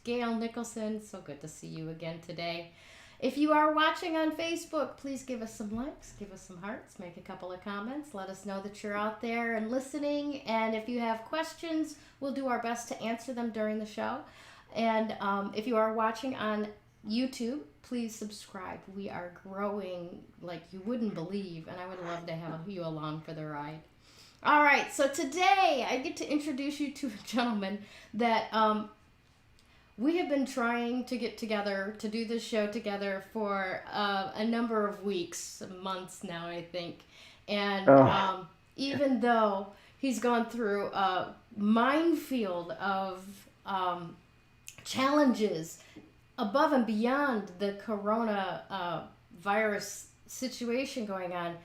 Gayle Nicholson. So good to see you again today. If you are watching on Facebook, please give us some likes, give us some hearts, make a couple of comments. Let us know that you're out there and listening. And if you have questions, we'll do our best to answer them during the show. And if you are watching on YouTube, please subscribe. We are growing like you wouldn't believe, and I would love to have you along for the ride. All right, so today I get to introduce you to a gentleman that we have been trying to get together to do this show together for a number of weeks, months now, I think. And even though he's gone through a minefield of challenges above and beyond the corona virus situation going on,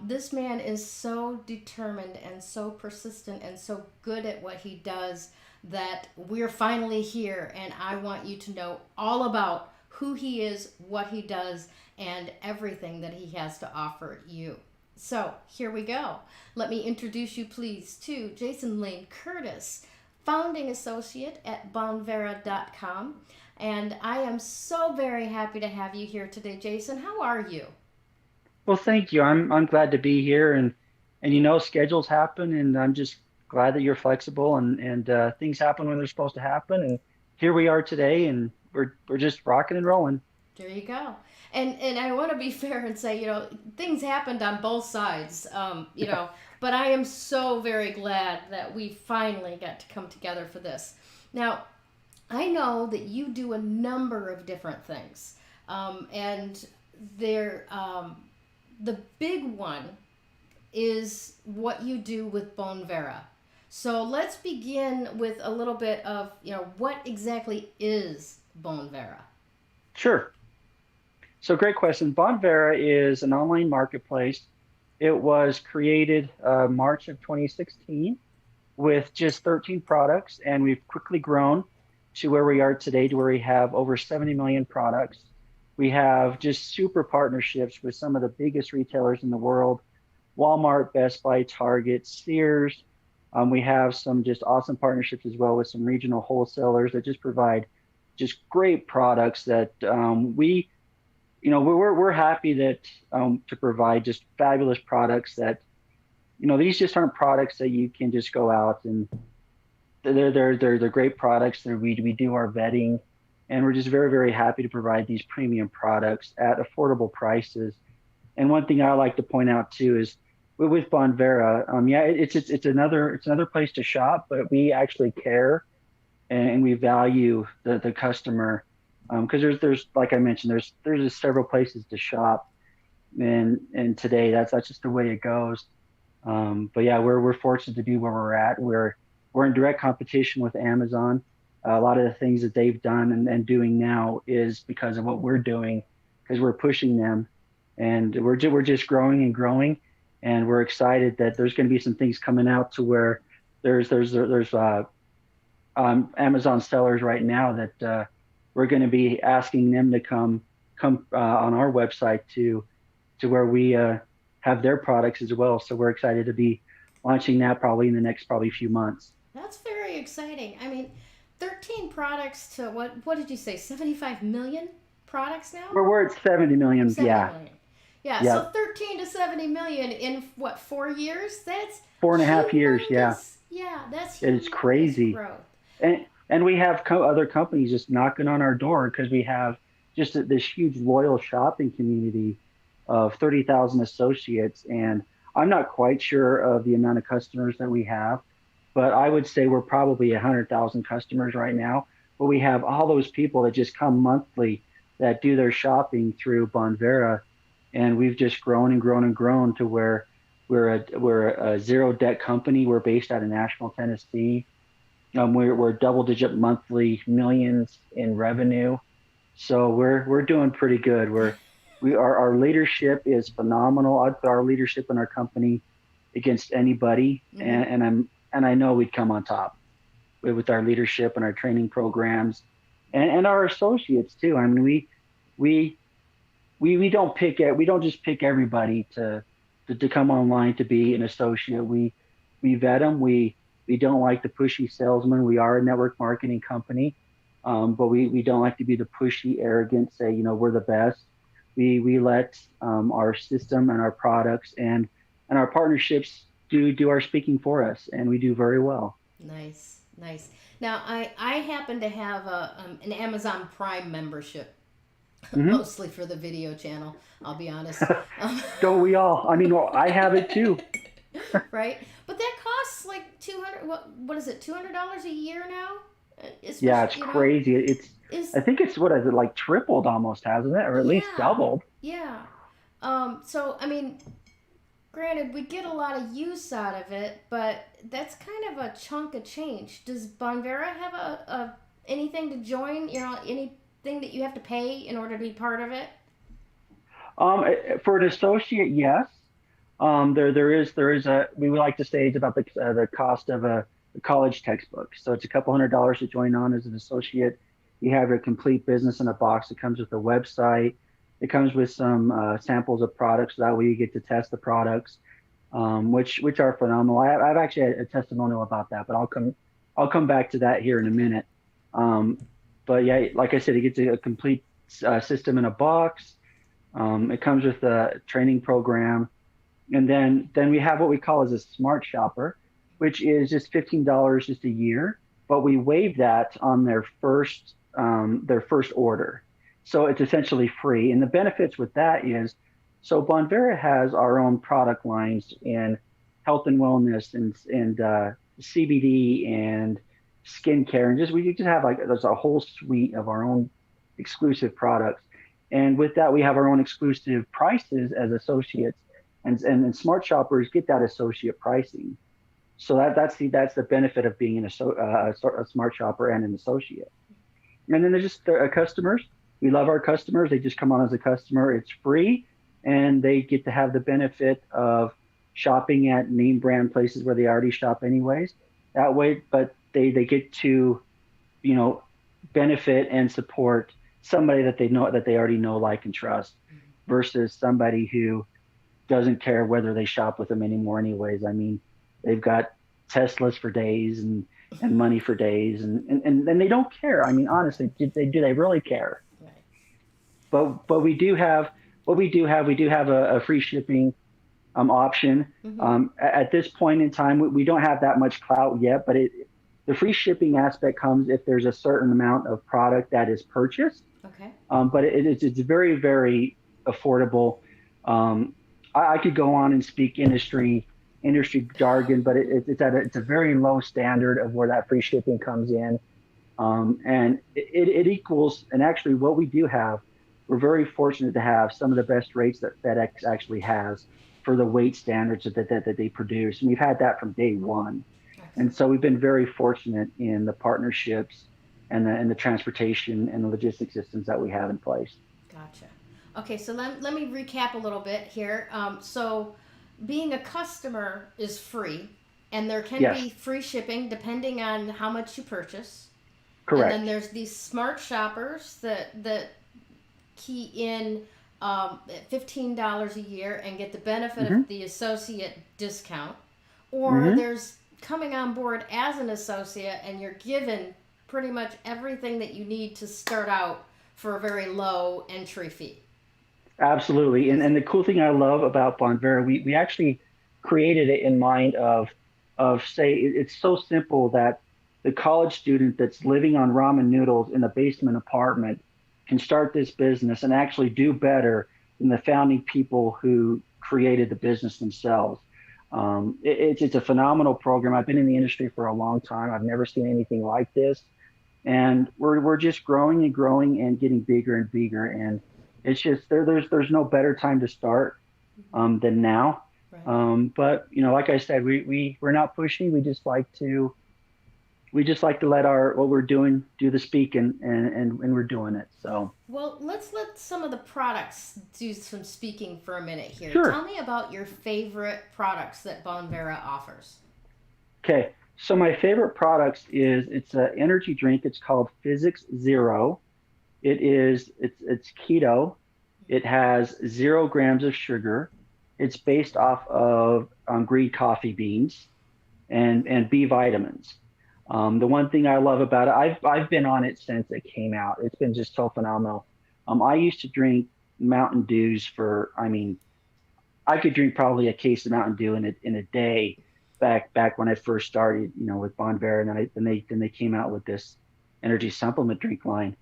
this man is so determined and so persistent and so good at what he does that we're finally here, and I want you to know all about who he is, what he does, and everything that he has to offer you. So here we go. Let me introduce you please to Jason Lane Curtis, founding associate at Bonvera.com. And I am so very happy to have you here today, Jason. How are you? Well, thank you. I'm glad to be here, and schedules happen, and I'm just glad that you're flexible, and things happen when they're supposed to happen, and here we are today, and we're just rocking and rolling. There you go. And I want to be fair and say, things happened on both sides, but I am so very glad that we finally got to come together for this. Now, I know that you do a number of different things, and they're the big one is what you do with Bonvera. So let's begin with a little bit of, what exactly is Bonvera? Sure. So great question. Bonvera is an online marketplace. It was created March of 2016 with just 13 products, and we've quickly grown to where we are today, to where we have over 70 million products. We have just super partnerships with some of the biggest retailers in the world: Walmart, Best Buy, Target, Sears. We have some just awesome partnerships as well with some regional wholesalers that just provide just great products that we're happy that to provide just fabulous products that, these just aren't products that you can just go out and they're great products. We do our vetting, and we're just very, very happy to provide these premium products at affordable prices. And one thing I like to point out too is with Bonvera, it's another place to shop, but we actually care, and we value the customer, because there's like I mentioned, there's just several places to shop, and today that's just the way it goes. But yeah, we're fortunate to be where we're at. We're in direct competition with Amazon. A lot of the things that they've done and doing now is because of what we're doing, because we're pushing them, and we're just growing and growing, and we're excited that there's going to be some things coming out to where there's Amazon sellers right now that we're going to be asking them to come on our website to where we have their products as well. So we're excited to be launching that probably in the next probably few months. That's very exciting. I mean, 13 products to what did you say? 75 million products now? We're at 70 million. 70 Yeah. million. Yeah, so Yep. 13 to 70 million in what, 4 years? That's 4.5 years. Yeah. humongous. Yeah, that's It's humongous crazy. growth. And we have other companies just knocking on our door because we have just this huge loyal shopping community of 30,000 associates. And I'm not quite sure of the amount of customers that we have, but I would say we're probably 100,000 customers right now. But we have all those people that just come monthly that do their shopping through Bonvera, and we've just grown and grown and grown to where we're a zero debt company. We're based out of Nashville, Tennessee. We're double digit monthly millions in revenue, so we're doing pretty good. Our leadership is phenomenal. I'd put our leadership in our company against anybody, Mm-hmm. and I know we'd come on top with our leadership and our training programs, and our associates too. I mean, we we don't just pick everybody to come online to be an associate. We vet them. We don't like the pushy salesman. We are a network marketing company. but we don't like to be the pushy, arrogant, say, we're the best. We let our system and our products and our partnerships do our speaking for us, and we do very well. Nice, nice. Now, I happen to have an Amazon Prime membership, Hmm. mostly for the video channel. I'll be honest. Um, Don't we all? I mean, well, I have it too. right? But that costs like 200. What is it? $200 a year now, Yeah, especially it's crazy. is I think it's what is it, like tripled almost, hasn't it, or at least yeah, doubled? yeah. So I mean, granted, we get a lot of use out of it, but that's kind of a chunk of change. Does Bonvera have a anything to join? Anything that you have to pay in order to be part of it? For an associate, yes. There is a we would like to say it's about the cost of a college textbook. So it's a couple $100 to join on as an associate. You have a complete business in a box. It comes with a website. It comes with some samples of products. That way you get to test the products, which are phenomenal. I've actually had a testimonial about that, but I'll come back to that here in a Okay. minute. Um, but yeah, like I said, it gets a complete system in a box. It comes with a training program, and then we have what we call as a smart shopper, which is just $15 just a year, but we waive that on their first order. So it's essentially free. And the benefits with that is, so Bonvera has our own product lines in health and wellness and CBD and skincare, and just we just have like there's a whole suite of our own exclusive products. And with that, we have our own exclusive prices as associates, and smart shoppers get that associate pricing. So that's the benefit of being a smart shopper and an associate. And then there's just customers. We love our customers. They just come on as a customer. It's free, and they get to have the benefit of shopping at name brand places where they already shop anyways. That way, but they get to you know benefit and support somebody that they know, that they already know, like, and trust, versus somebody who doesn't care whether they shop with them anymore anyways. I mean, they've got Teslas for days and money for days, and they don't care. I mean, honestly, do they really care? Right. But we do have a free shipping option. Mm-hmm. At this point in time, we don't have that much clout yet, but the free shipping aspect comes if there's a certain amount of product that is purchased. Okay. But it's very, very affordable. I could go on and speak industry jargon, but it's a very low standard of where that free shipping comes in. And it equals, and actually what we do have, we're very fortunate to have some of the best rates that FedEx actually has for the weight standards that they produce. And we've had that from day one. And Excellent. so we've been very fortunate in the partnerships and the transportation and the logistics systems that we have in place. Gotcha. Okay, so let me recap a little bit here. So, being a customer is free, and there can Yes, be free shipping depending on how much you purchase. And then correct. there's these smart shoppers that key in at $15 a year and get the benefit of Hmm. the associate discount. Or Hmm. there's coming on board as an associate and you're given pretty much everything that you need to start out for a very low entry fee. Absolutely. And the cool thing I love about Bonvera, we actually created it in mind of say it's so simple that the college student that's living on ramen noodles in a basement apartment can start this business and actually do better than the founding people who created the business themselves. It's a phenomenal program. I've been in the industry for a long time. I've never seen anything like this, and we're just growing and growing and getting bigger and bigger. And it's just there's no better time to start than now. Right. But like I said, we're not pushy. We just like to let our what we're doing do the speaking, and we're doing it. So Well, let's let some of the products do some speaking for a minute here. Tell sure. me about your favorite products that Bonvera offers. Okay. So my favorite products is it's an energy drink. It's called Physix Zero. It's keto. It has 0 grams of sugar. It's based off of green coffee beans and B vitamins. The one thing I love about it, I've been on it since it came out. It's been just so phenomenal. I used to drink Mountain Dews for, I mean, I could drink probably a case of Mountain Dew in a day back when I first started, with Bonvera, and then they came out with this energy supplement drink line.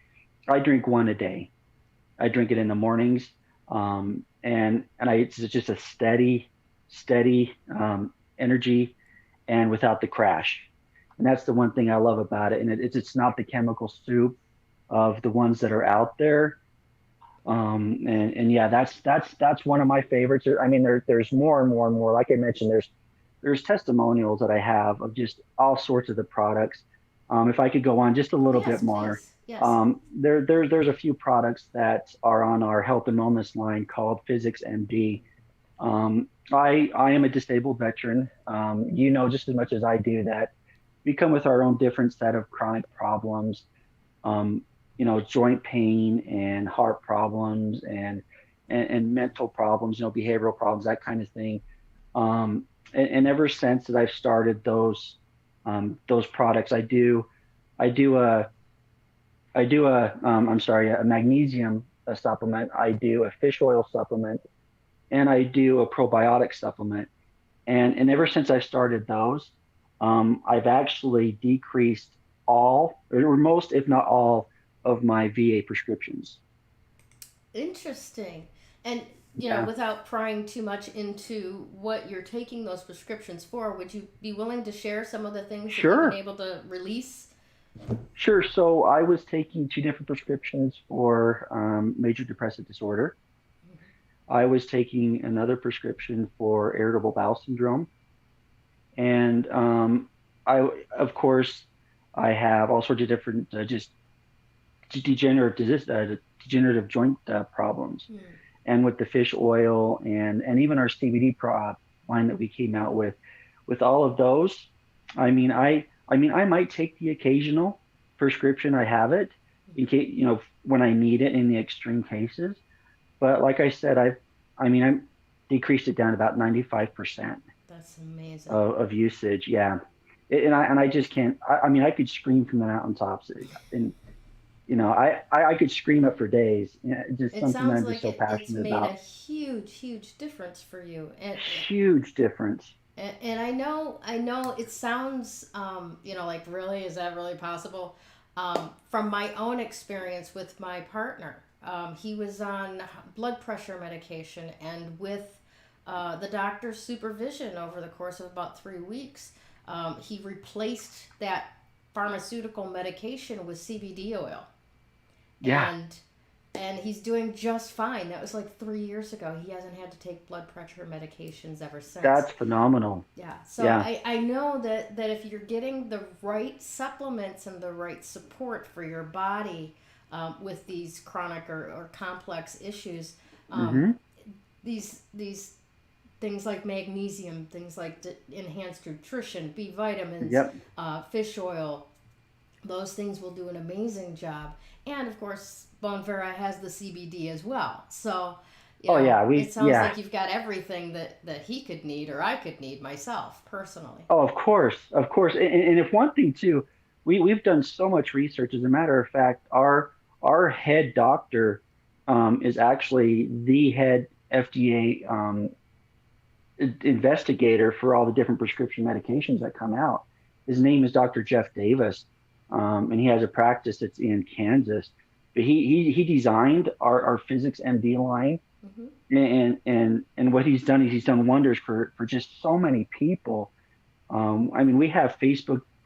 I drink one a day. I drink it in the mornings, and it's just a steady energy, and without the crash. And that's the one thing I love about it. And it's not the chemical soup of the ones that are out there. And yeah, that's one of my favorites. I mean, there's more and more and more. Like I mentioned, there's testimonials that I have of just all sorts of the products. If I could go on just a little Yes, bit more, please. Yes. there's a few products that are on our health and wellness line called Physix MD. I am a disabled veteran. You know just as much as I do that we come with our own different set of chronic problems. Um, joint pain and heart problems and mental problems, behavioral problems, that kind of thing. And ever since that I've started those products, I'm sorry, a magnesium supplement. I do a fish oil supplement, and I do a probiotic supplement. And ever since I started those, I've actually decreased all or most, if not all, of my VA prescriptions. Interesting. And, Yeah, without prying too much into what you're taking those prescriptions for, would you be willing to share some of the things that you've been sure, able to release? sure. So I was taking two different prescriptions for major depressive disorder. I was taking another prescription for irritable bowel syndrome, and of course, I have all sorts of different just degenerative joint problems. Hmm. And with the fish oil and even our CBD line that we came out with all of those, I might take the occasional prescription. I have it in case, when I need it in the extreme cases. But like I said, I'm decreased it down to about 95% That's amazing. of usage. Yeah. And I just can't, I could scream from the mountaintops, and I could scream it for days. Just It something that sounds I'm just like so it's passionate made a about. huge difference for you. Huge difference. And I know it sounds, like, really, is that really possible? From my own experience with my partner, he was on blood pressure medication, and with the doctor's supervision over the course of about 3 weeks, he replaced that pharmaceutical medication with CBD oil, Yeah, and he's doing just fine. That was like 3 years ago. He hasn't had to take blood pressure medications ever since. that's phenomenal. Yeah, so Yeah. I know that if you're getting the right supplements and the right support for your body, with these chronic or complex issues, um, Hmm. these things like magnesium, things like enhanced nutrition, B vitamins, Yep. fish oil, those things will do an amazing job. And of course, Bonvera has the CBD as well. So, Oh yeah, it we sounds yeah. like you've got everything that he could need or I could need myself personally. Oh, of course. And if one thing too, we've done so much research. As a matter of fact, our head doctor is actually the head FDA investigator for all the different prescription medications that come out. His name is Dr. Jeff Davis, and he has a practice that's in Kansas. But he designed our Physix MD line, Hmm. and what he's done is he's done wonders for just so many people. We have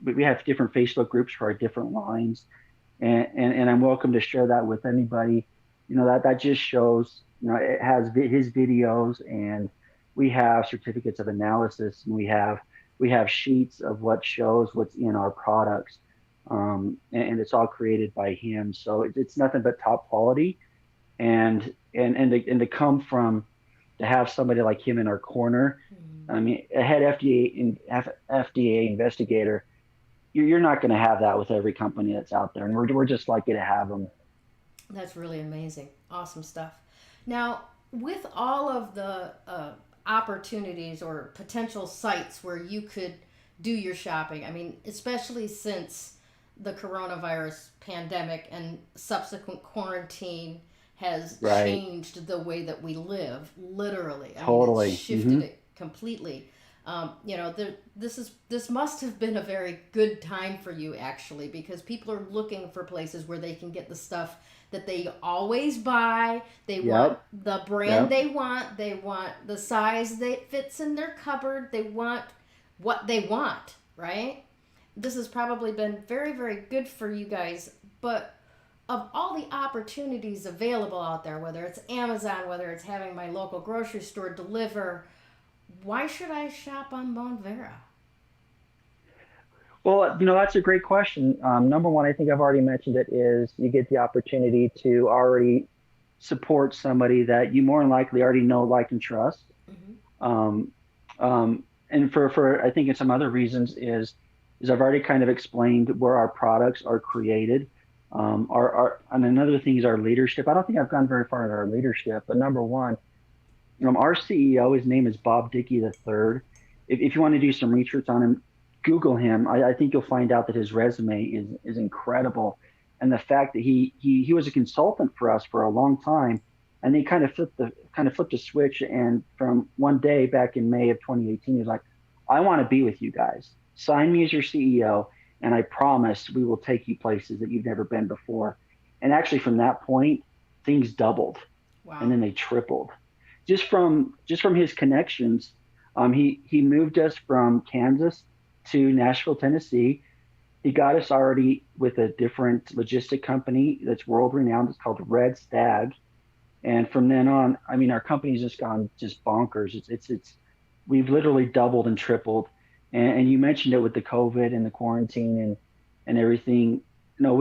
we have different Facebook groups for our different lines, and I'm welcome to share that with anybody. That just shows, it has his videos, and we have certificates of analysis, and we have sheets of what shows what's in our products, and it's all created by him. So it's nothing but top quality, and to come from to have somebody like him in our corner. I mean, a head FDA investigator, you're not going to have that with every company that's out there, and we're just lucky to have them. That's really amazing. Awesome stuff. Now, with all of the opportunities or potential sites where you could do your shopping. I mean, especially since the coronavirus pandemic and subsequent quarantine has Right. changed the way that we live, literally. I mean, it's Totally. shifted it completely. This must have been a very good time for you, actually, because people are looking for places where they can get the stuff that they always buy. They want Yep. the brand Yep. they want. They want the size that fits in their cupboard. They want what they want, right? This has probably been very, very good for you guys. But of all the opportunities available out there, whether it's Amazon, whether it's having my local grocery store deliver, why should I shop on Bonvera? Well, that's a great question. Number one, I think I've already mentioned it, is you get the opportunity to already support somebody that you more than likely already know, like, and trust. Mm-hmm. Um, and for I think in some other reasons is I've already kind of explained where our products are created. And another thing is our leadership. I don't think I've gone very far in our leadership, but number one, our CEO, his name is Bob Dickey III. If you want to do some research on him, Google him. I think you'll find out that his resume is incredible, and the fact that he was a consultant for us for a long time, and he kind of flipped a switch, and from one day back in May of 2018, he was like, "I want to be with you guys. Sign me as your CEO, and I promise we will take you places that you've never been before." And actually, from that point, things doubled, and Wow. then they tripled just from his connections. He moved us from Kansas to Nashville, Tennessee. He got us already with a different logistic company that's world renowned. It's called Red Stag. And from then on, I mean, our company's just gone just bonkers. We've literally doubled and tripled. And you mentioned it with the COVID and the quarantine and everything. No,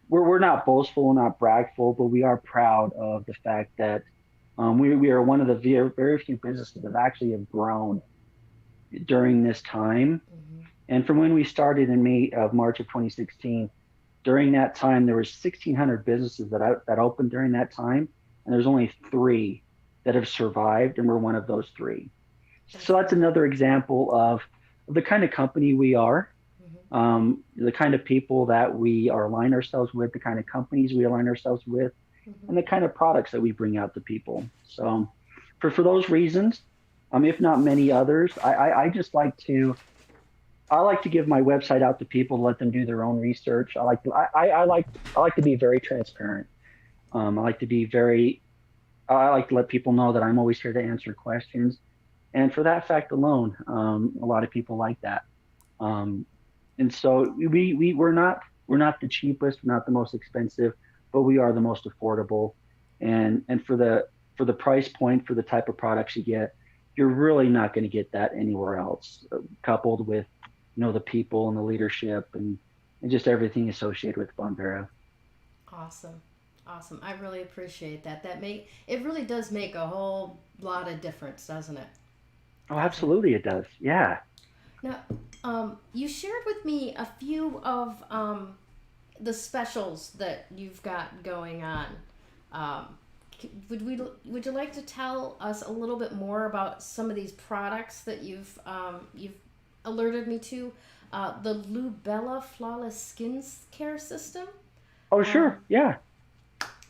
we're not boastful, we're not bragful, but we are proud of the fact that we are one of the very, very few businesses that actually have grown during this time. Mm-hmm. And from when we started in March of 2016, during that time, there were 1,600 businesses that opened during that time, and there's only three that have survived, and we're one of those three. That's So that's great. another example of the kind of company we are, Mm-hmm. the kind of people that we are align ourselves with, the kind of companies we align ourselves with, Mm-hmm. and the kind of products that we bring out to people. So, for those reasons, if not many others, I just I like to give my website out to people to let them do their own research. I like to be very transparent. I like to be very I like to let people know that I'm always here to answer questions. And for that fact alone, a lot of people like that. Um, and so we're not the cheapest, we're not the most expensive, but we are the most affordable. And for the price point, for the type of products you get, you're really not going to get that anywhere else. Coupled with the people and the leadership and just everything associated with Bonvera. Awesome. Awesome. I really appreciate that. It really does make a whole lot of difference, doesn't it? Oh, Doesn't it? absolutely, it does. Yeah. Now, you shared with me a few of the specials that you've got going on. Um, would you like to tell us a little bit more about some of these products that you've alerted me to? The Lubella Flawless Skin Care System. Oh, Um, sure. Yeah.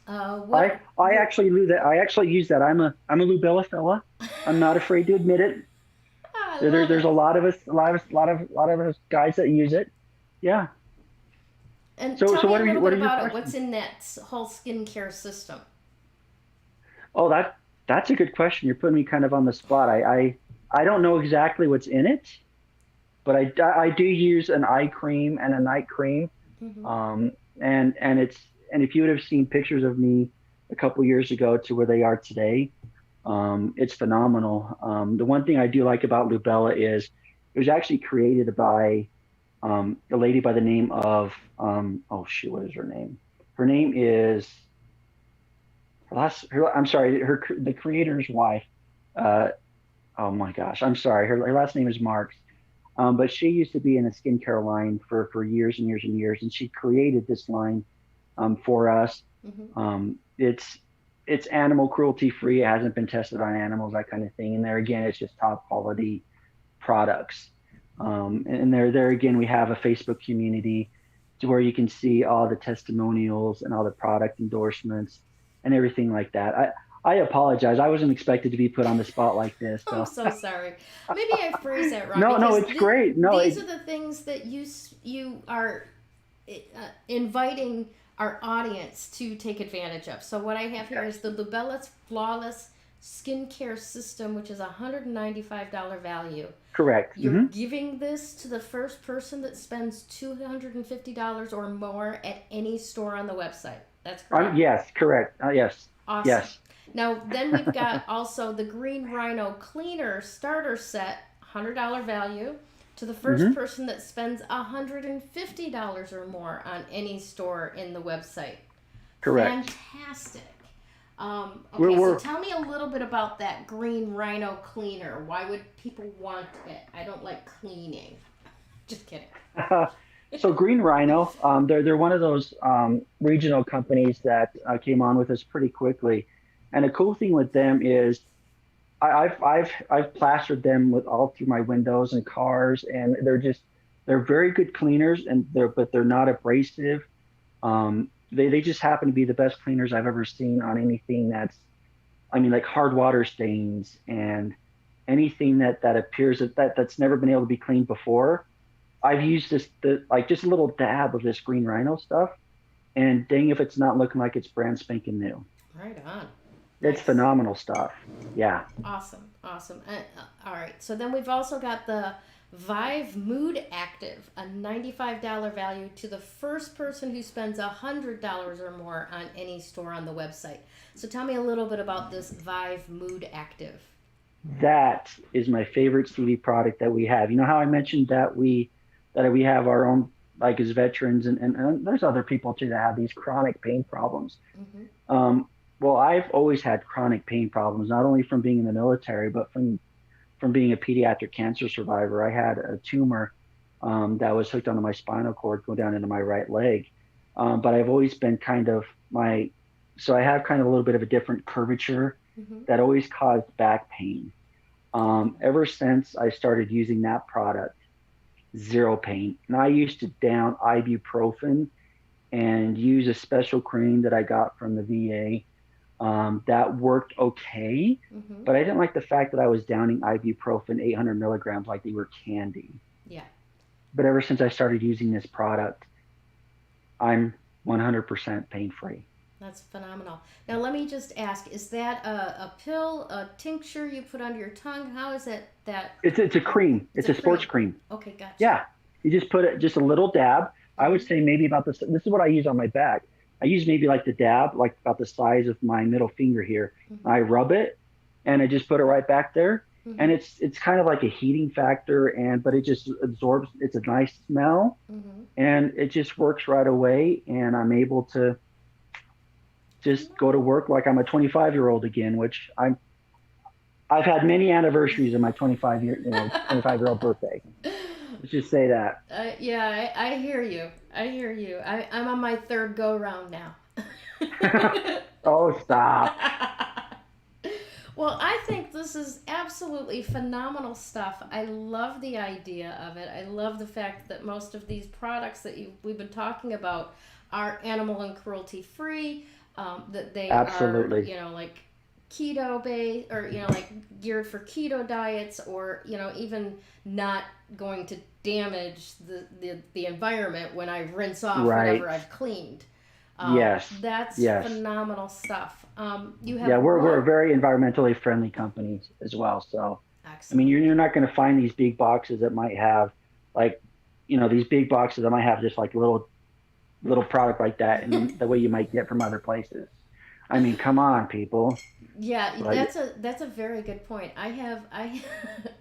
what? I What? actually knew that. I actually use that. I'm a Lubella fella. I'm not afraid to admit it. I love There's a it. lot of us, a lot of us guys that use it. Yeah. And So tell so me what a are you little what bit is your about it. What's question? in that whole skincare system? Oh, that's a good question. You're putting me kind of on the spot. I don't know exactly what's in it, but I do use an eye cream and a night cream. Mm-hmm. Um, and if you would have seen pictures of me a couple years ago to where they are today, it's phenomenal. The one thing I do like about Lubella is it was actually created by a lady by the name of oh shoot, what is her name? Her name is I'm sorry, the creator's wife. Uh, oh my gosh, I'm sorry. Her last name is Marks. But she used to be in a skincare line for years and years and years, and she created this line for us. Mm-hmm. It's animal cruelty free. It hasn't been tested on animals, that kind of thing. And there again, it's just top quality products. And there again, we have a Facebook community to where you can see all the testimonials and all the product endorsements and everything like that. I apologize. I wasn't expected to be put on the spot like this. I'm So so sorry. Maybe I phrased that wrong no, because it's great. No, these are the things that you are inviting our audience to take advantage of. So what I have here is the Lubella's Flawless Skincare System, which is a $195 value. correct. You're giving this to the first person that spends $250 or more at any store on the website. That's correct? Yes, correct. Yes. Awesome. Yes. Now, then we've got also the Green Rhino Cleaner Starter Set, $100 value, to the first person that spends $150 or more on any store in the website. Correct. Fantastic. Okay, We're so tell me a little bit about that Green Rhino Cleaner. Why would people want it? I don't like cleaning. Just kidding. So Green Rhino, they're one of those regional companies that came on with us pretty quickly, and the cool thing with them is I've plastered them with all through my windows and cars, and they're very good cleaners, and they're not abrasive. They just happen to be the best cleaners I've ever seen on anything I mean, like hard water stains and anything that appears that's never been able to be cleaned before. I've used like just a little dab of this Green Rhino stuff, and dang if it's not looking like it's brand spanking new. Right on. It's Nice. phenomenal stuff. Yeah. Awesome. All right. So then we've also got the Vive Mood Active, a $95 value to the first person who spends $100 or more on any store on the website. So tell me a little bit about this Vive Mood Active. That is my favorite CD product that we have. You know how I mentioned that we have our own, like as veterans, and there's other people too that have these chronic pain problems. Well, I've always had chronic pain problems, not only from being in the military, but from being a pediatric cancer survivor. I had a tumor that was hooked onto my spinal cord, go down into my right leg. But I've always been so I have kind of a little bit of a different curvature that always caused back pain. Ever since I started using that product, zero pain. And I used to down ibuprofen and use a special cream that I got from the VA. That worked okay, but I didn't like the fact that I was downing ibuprofen 800 milligrams like they were candy. Yeah. But ever since I started using this product, I'm 100% pain free. That's phenomenal. Now let me just ask: is that a pill, a tincture you put under your tongue? How is it that? It's a cream. It's a sports cream. Okay, gotcha. Yeah, you just put it just a little dab. I would say maybe about this. This is what I use on my back. I use maybe like the dab, like about the size of my middle finger here. I rub it, and I just put it right back there. And it's kind of like a heating factor, but it just absorbs. It's a nice smell, and it just works right away. And I'm able to just go to work like I'm a 25-year-old again, which I've had many anniversaries of my 25-year-old birthday. Let's just say that. Yeah, I hear you. I'm on my third go round now. Oh, stop. Well, I think this is absolutely phenomenal stuff. I love the idea of it. I love the fact that most of these products that we've been talking about are animal and cruelty free. That they Absolutely. are, like keto based, or like geared for keto diets, or even not going to damage the environment when I rinse off whatever I've cleaned. Yes. That's yes. phenomenal stuff. You have we're a very environmentally friendly company as well. So Excellent. I mean, you're not going to find these big boxes that might have these big boxes that might have just like little product like that, and the way you might get from other places. I mean, come on, people. Yeah, that's a very good point. I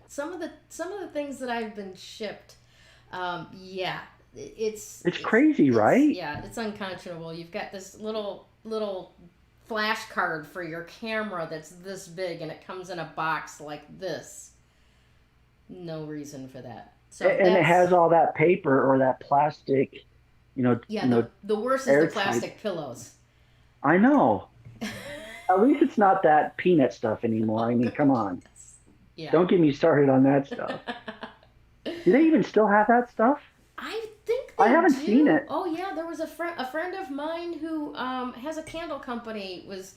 some of the things that I've been shipped. It's crazy, right? Yeah, it's unconscionable. You've got this little flash card for your camera that's this big, and it comes in a box like this. No reason for that. So and it has all that paper or that plastic. The worst is the plastic pillows. I know. At least it's not that peanut stuff anymore. I mean, come on. Yeah. Don't get me started on that stuff. Do they even still have that stuff? I think they I haven't do. seen it. Oh yeah, there was a friend of mine who has a candle company was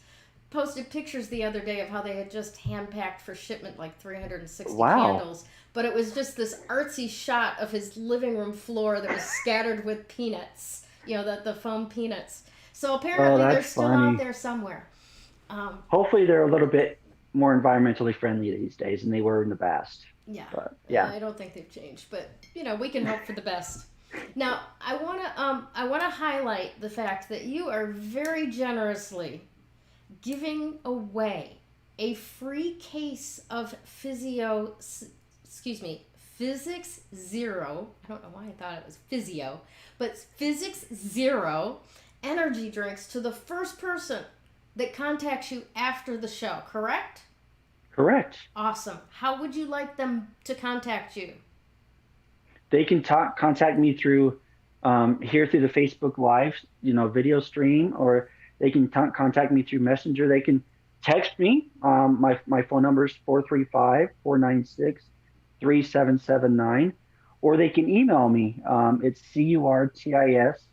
posted pictures the other day of how they had just hand packed for shipment like 360 Wow. candles, but it was just this artsy shot of his living room floor that was scattered with peanuts. You know, the foam peanuts. So apparently they're That's still funny. out there somewhere. Hopefully they're a little bit more environmentally friendly these days than they were in the past. Yeah, But yeah. I don't think they've changed, but we can hope for the best. Now, I wanna highlight the fact that you are very generously giving away a free case of Physix Zero. I don't know why I thought it was Physio, but Physix Zero energy drinks to the first person that contacts you after the show, correct? Correct. Awesome. How would you like them to contact you? They can contact me through here through the Facebook Live, video stream, or they can contact me through Messenger. They can text me. My phone number is 435-496-3779, or they can email me. It's CURTIS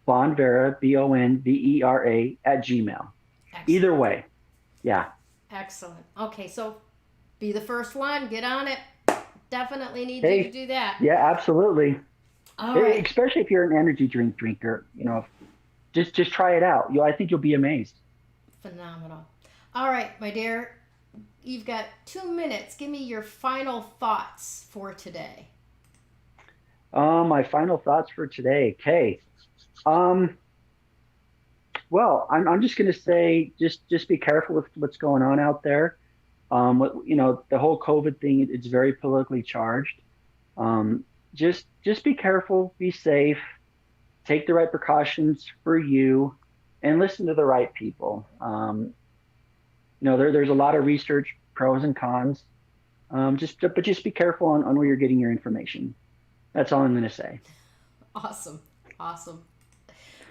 Bonvera BONVERA @gmail. Excellent. Either way, yeah. Excellent. Okay, so be the first one. Get on it. Definitely need Hey, you to do that. Yeah, absolutely. All right. Especially if you're an energy drink drinker, just try it out. I think you'll be amazed. Phenomenal. All right, my dear. You've got 2 minutes. Give me your final thoughts for today. My final thoughts for today. Okay. Well, I'm just gonna say just be careful with what's going on out there. The whole COVID thing, it's very politically charged. Just be careful, be safe, take the right precautions for you, and listen to the right people. There's a lot of research, pros and cons. But just be careful on where you're getting your information. That's all I'm going to say. Awesome.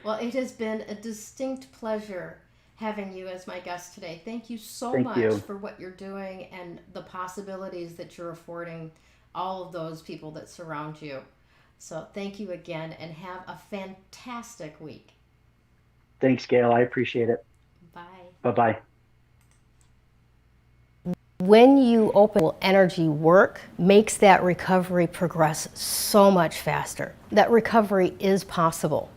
Well, it has been a distinct pleasure having you as my guest today. Thank you so much for what you're doing and the possibilities that you're affording all of those people that surround you. So thank you again, and have a fantastic week. Thanks, Gayle. I appreciate it. Bye. Bye-bye. When you open energy work, makes that recovery progress so much faster. That recovery is possible.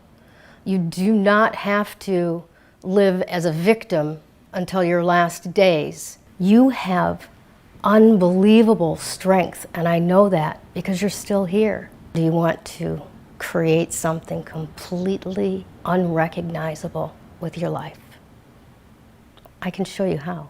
You do not have to live as a victim until your last days. You have unbelievable strength, and I know that because you're still here. Do you want to create something completely unrecognizable with your life? I can show you how.